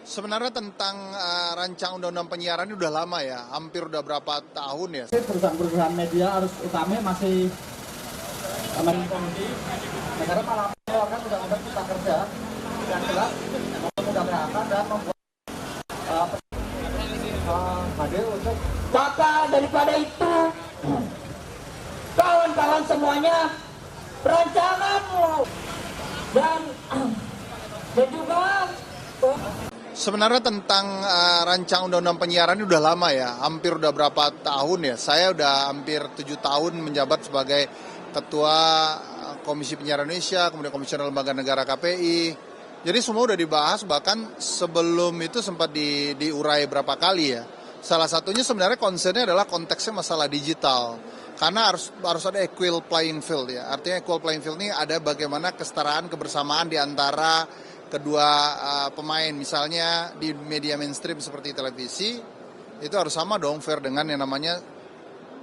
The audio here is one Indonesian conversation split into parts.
Sebenarnya tentang rancang undang-undang penyiaran ini udah lama ya, hampir udah berapa tahun ya. Perusahaan-perusahaan media harus utama masih menkomisi negara malah mengeluarkan undang-undang cipta kerja yang jelas memudah PHK dan membuat hadir untuk maka daripada itu kawan-kawan semuanya rancanganmu dan juga Sebenarnya tentang rancang undang-undang penyiaran ini udah lama ya, hampir udah berapa tahun ya. Saya udah hampir 7 tahun menjabat sebagai Ketua Komisi Penyiaran Indonesia, kemudian Komisioner Lembaga Negara KPI. Jadi semua udah dibahas, bahkan sebelum itu sempat diurai berapa kali ya. Salah satunya sebenarnya concernnya adalah konteksnya masalah digital. Karena harus ada equal playing field ya. Artinya equal playing field ini ada bagaimana kesetaraan kebersamaan di antara kedua pemain. Misalnya di media mainstream seperti televisi, itu harus sama dong, fair dengan yang namanya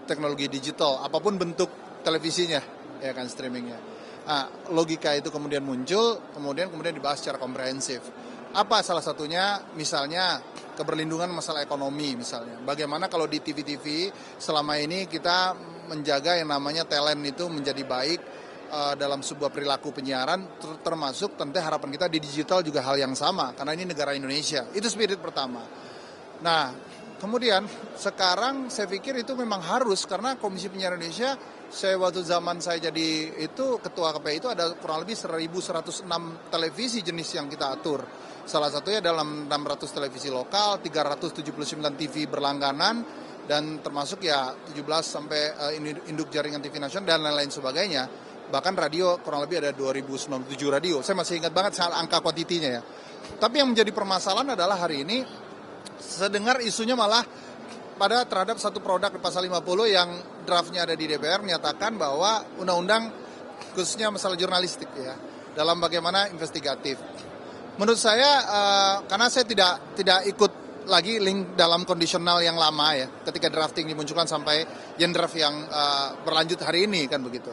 teknologi digital, apapun bentuk televisinya, ya kan, streamingnya. Nah, logika itu kemudian muncul, kemudian dibahas secara komprehensif. Apa salah satunya? Misalnya keberlindungan masalah ekonomi misalnya. Bagaimana kalau di TV-TV selama ini kita menjaga yang namanya talent itu menjadi baik dalam sebuah perilaku penyiaran, termasuk tentu harapan kita di digital juga hal yang sama, karena ini negara Indonesia. Itu spirit pertama. Nah, kemudian sekarang saya pikir itu memang harus, karena Komisi Penyiaran Indonesia, saya waktu zaman saya jadi itu ketua KPI itu ada kurang lebih 1.106 televisi jenis yang kita atur. Salah satunya dalam 600 televisi lokal, 379 TV berlangganan, dan termasuk ya 17 sampai induk jaringan TV nasional dan lain-lain sebagainya. Bahkan radio kurang lebih ada 2097 radio. Saya masih ingat banget soal angka kuantitinya ya. Tapi yang menjadi permasalahan adalah hari ini sedengar isunya malah terhadap satu produk di pasal 50 yang draftnya ada di DPR menyatakan bahwa undang-undang khususnya masalah jurnalistik ya, dalam bagaimana investigatif. Menurut saya karena saya tidak ikut lagi link dalam kondisional yang lama ya, ketika drafting dimunculkan sampai yang draft yang berlanjut hari ini kan begitu.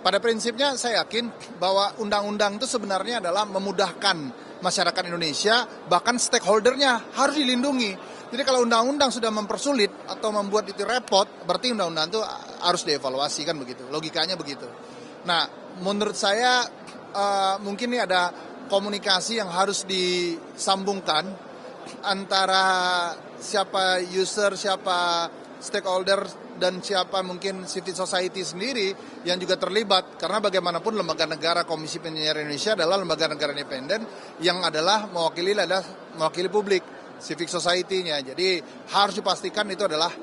Pada prinsipnya saya yakin bahwa undang-undang itu sebenarnya adalah memudahkan masyarakat Indonesia, bahkan stakeholdernya harus dilindungi. Jadi kalau undang-undang sudah mempersulit atau membuat itu repot, berarti undang-undang itu harus dievaluasi kan begitu, logikanya begitu. Nah, menurut saya mungkin ini ada komunikasi yang harus disambungkan antara siapa user, siapa stakeholder, dan siapa mungkin civil society sendiri yang juga terlibat. Karena bagaimanapun lembaga negara Komisi Penyiaran Indonesia adalah lembaga negara independen yang adalah mewakili publik, civic society-nya. Jadi harus dipastikan itu adalah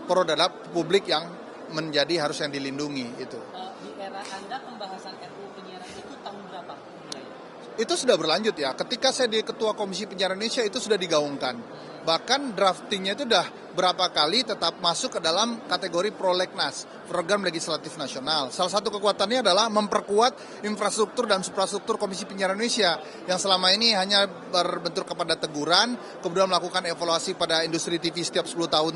produk publik yang menjadi harus yang dilindungi itu. Di era Anda pembahasan RUU penyiaran itu tahun berapa? Itu sudah berlanjut ya. Ketika saya di Ketua Komisi Penyiaran Indonesia itu sudah digaungkan. Bahkan draftingnya itu sudah berapa kali tetap masuk ke dalam kategori prolegnas, program legislatif nasional. Salah satu kekuatannya adalah memperkuat infrastruktur dan suprastruktur Komisi Penyiaran Indonesia yang selama ini hanya berbentuk kepada teguran, kemudian melakukan evaluasi pada industri TV setiap 10 tahun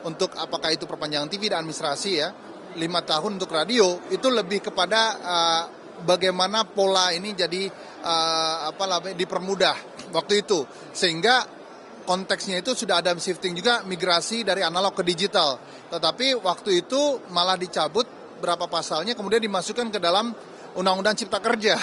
untuk apakah itu perpanjangan TV dan administrasi ya, 5 tahun untuk radio. Itu lebih kepada bagaimana pola ini jadi dipermudah waktu itu, sehingga konteksnya itu sudah ada shifting juga, migrasi dari analog ke digital. Tetapi waktu itu malah dicabut berapa pasalnya, kemudian dimasukkan ke dalam Undang-Undang Cipta Kerja.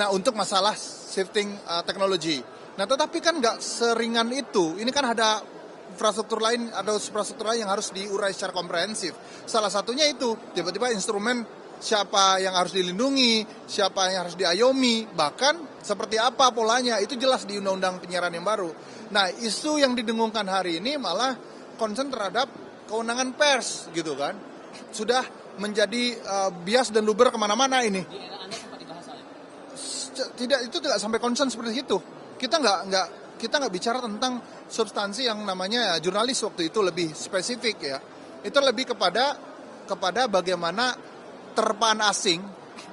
Nah, untuk masalah shifting teknologi. Nah, tetapi kan nggak seringan itu. Ini kan ada infrastruktur lain, ada infrastruktur lain yang harus diurai secara komprehensif. Salah satunya itu, tiba-tiba instrumen siapa yang harus dilindungi, siapa yang harus diayomi, bahkan seperti apa polanya, itu jelas di Undang-Undang Penyiaran yang baru. Nah, isu yang didengungkan hari ini malah concern terhadap kewenangan pers gitu kan. Sudah menjadi bias dan luber kemana-mana ini. Di era Anda sempat dibahas Itu tidak sampai concern seperti itu. Kita nggak bicara tentang substansi yang namanya jurnalis waktu itu, lebih spesifik ya. Itu lebih kepada bagaimana terpaan asing,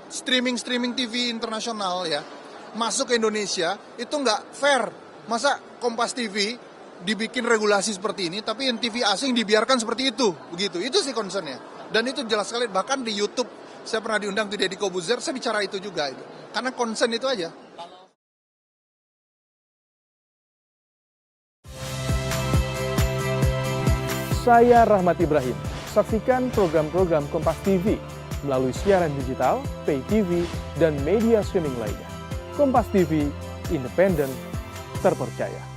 streaming TV internasional ya, masuk ke Indonesia, itu nggak fair. Masa Kompas TV dibikin regulasi seperti ini, tapi yang TV asing dibiarkan seperti itu, begitu. Itu sih concernnya. Dan itu jelas sekali, bahkan di YouTube, saya pernah diundang di Deddy Kobuzer, saya bicara itu juga. Karena concern itu aja. Saya Rahmat Ibrahim. Saksikan program-program Kompas TV melalui siaran digital, pay TV, dan media streaming lainnya. Kompas TV, independen, terpercaya.